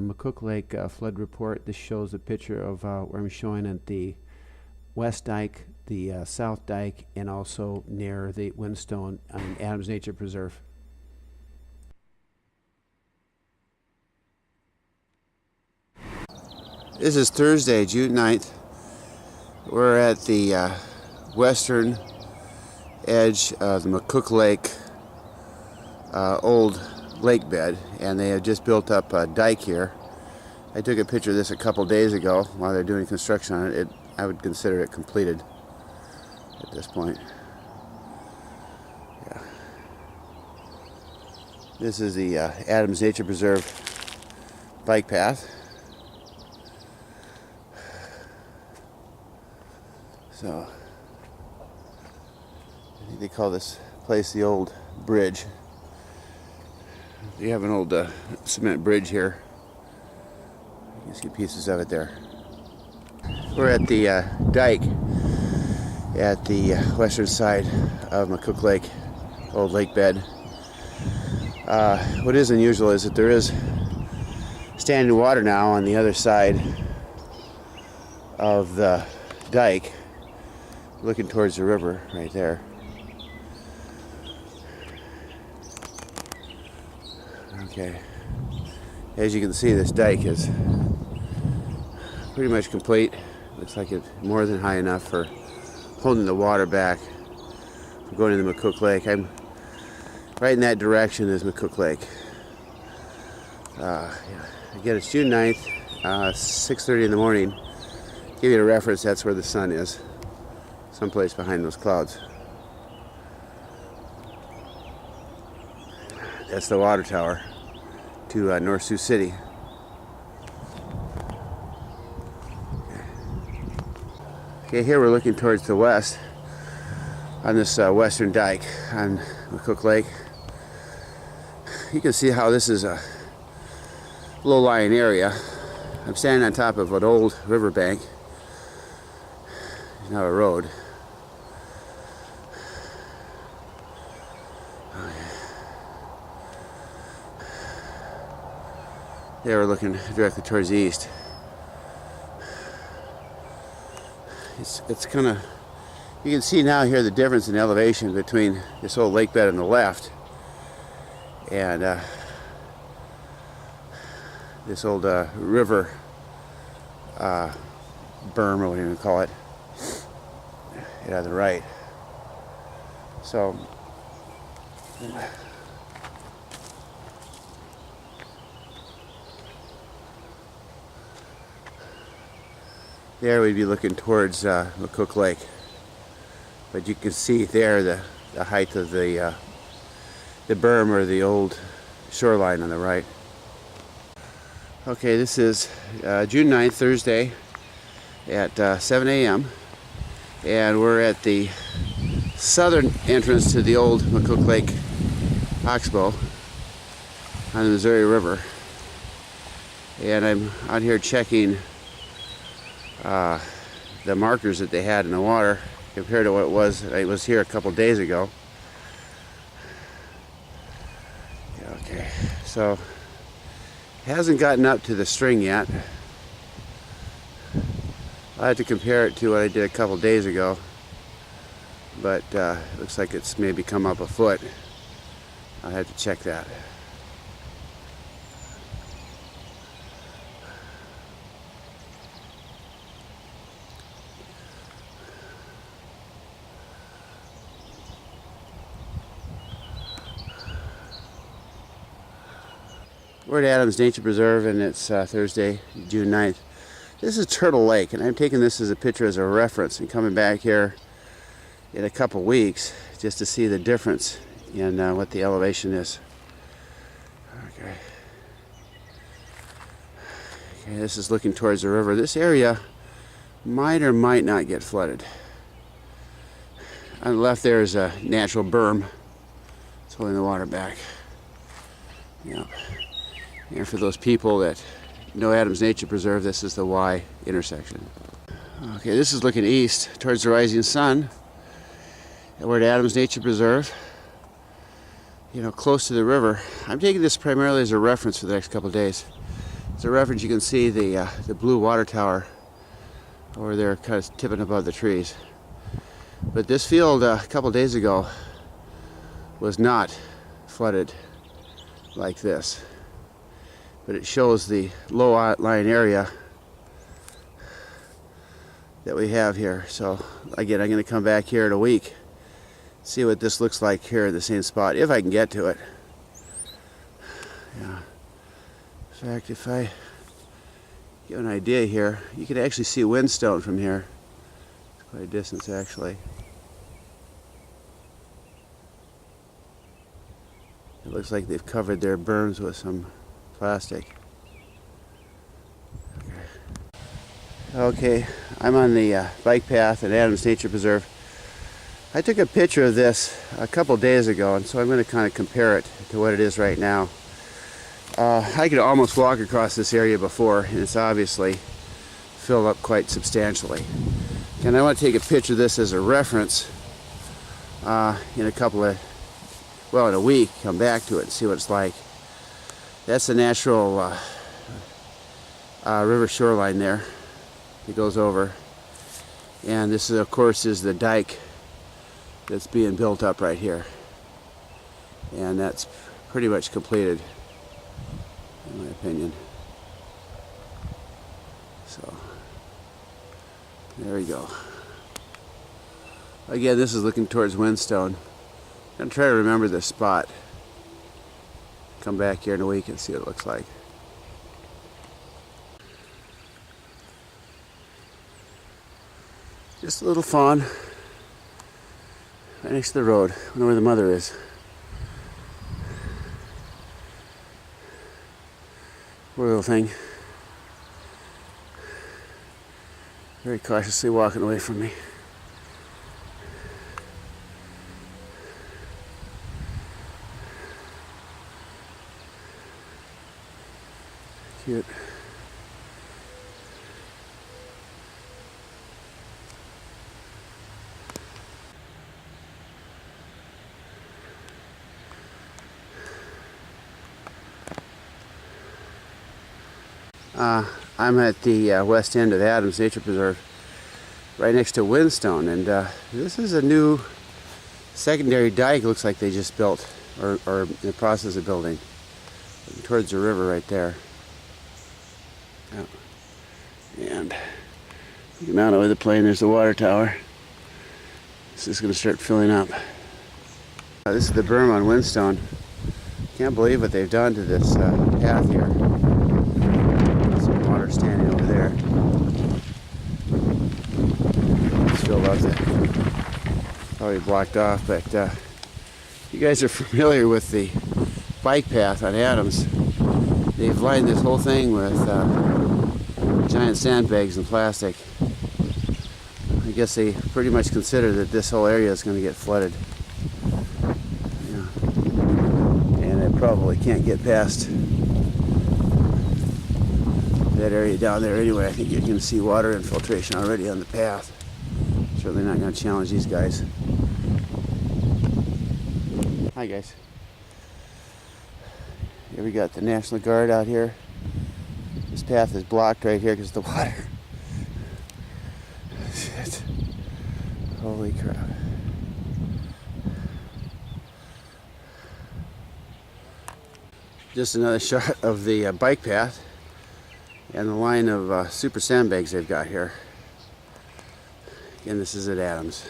McCook Lake flood report. This shows a picture of where I'm showing at the West Dyke, the South Dyke, and also near the Winstone Adams Nature Preserve. This is Thursday, June 9th. We're at the western edge of the McCook Lake old lake bed, and they have just built up a dike here. I took a picture of this a couple days ago while they're doing construction on it. I would consider it completed at this point. Yeah. This is the Adams Nature Preserve bike path. So, I think they call this place the old bridge. You have an old cement bridge here. You can see pieces of it there. We're at the dike at the western side of McCook Lake, old lake bed. What is unusual is that there is standing water now on the other side of the dike, looking towards the river right there. Okay, as you can see, this dike is pretty much complete. Looks like it's more than high enough for holding the water back from going into McCook Lake. I'm right in that direction is McCook Lake. Again, it's June 9th, 6:30 in the morning. Give you a reference, that's where the sun is, someplace behind those clouds. That's the water tower to North Sioux City. Okay, here we're looking towards the west on this western dike on McCook Lake. You can see how this is a low-lying area. I'm standing on top of an old riverbank. There's now a road. There we're looking directly towards the east. It's kind of, you can see now here the difference in elevation between this old lake bed on the left and this old river berm, or what do you call it, on the right. So there we'd be looking towards McCook Lake, but you can see there the height of the berm or the old shoreline on the right. Okay, this is June 9th, Thursday at 7 a.m. and we're at the southern entrance to the old McCook Lake Oxbow on the Missouri River, and I'm out here checking the markers that they had in the water compared to what it was here a couple days ago. Yeah, okay, so it hasn't gotten up to the string yet. I have to compare it to what I did a couple days ago, but it looks like it's maybe come up a foot. I'll have to check that. We're at Adams Nature Preserve, and it's Thursday, June 9th. This is Turtle Lake, and I'm taking this as a picture as a reference and coming back here in a couple weeks just to see the difference in what the elevation is. Okay. Okay, this is looking towards the river. This area might or might not get flooded. On the left there is a natural berm. It's holding the water back. Yep. And for those people that know Adams Nature Preserve, this is the Y intersection. Okay, this is looking east towards the rising sun. And we're at Adams Nature Preserve, close to the river. I'm taking this primarily as a reference for the next couple of days. As a reference, you can see the blue water tower over there, kind of tipping above the trees. But this field a couple days ago was not flooded like this. But it shows the low-lying area that we have here. So again, I'm going to come back here in a week, see what this looks like here in the same spot, if I can get to it. Yeah. In fact, if I give an idea here, you can actually see Winstone from here. It's quite a distance, actually. It looks like they've covered their berms with some plastic. Okay, I'm on the bike path at Adams Nature Preserve. I took a picture of this a couple days ago, and so I'm going to kind of compare it to what it is right now. I could almost walk across this area before, and it's obviously filled up quite substantially. And I want to take a picture of this as a reference in a couple of, well, in a week, come back to it and see what it's like. That's the natural river shoreline there. It goes over, and this is, of course, is the dike that's being built up right here, and that's pretty much completed, in my opinion. So there we go. Again, this is looking towards Winstone. I'm going to try to remember this spot. Come back here in a week and see what it looks like. Just a little fawn right next to the road. I wonder where the mother is. Poor little thing. Very cautiously walking away from me. Cute. I'm at the west end of Adams Nature Preserve, right next to Winstone, and this is a new secondary dike. Looks like they just built, or in the process of building, towards the river right there. Yeah. And you can mount over the plane. There's the water tower. This is going to start filling up. This is the berm on Winstone. Can't believe what they've done to this path here. Some water standing over there. It's filled up there. Probably blocked off, but you guys are familiar with the bike path on Adams. They've lined this whole thing with giant sandbags and plastic. I guess they pretty much consider that this whole area is going to get flooded. Yeah. And it probably can't get past that area down there anyway. I think you're going to see water infiltration already on the path. Certainly not going to challenge these guys. Hi guys. Here we got the National Guard out here. This path is blocked right here because of the water. Shit. Holy crap. Just another shot of the bike path and the line of super sandbags they've got here. Again, this is at Adams.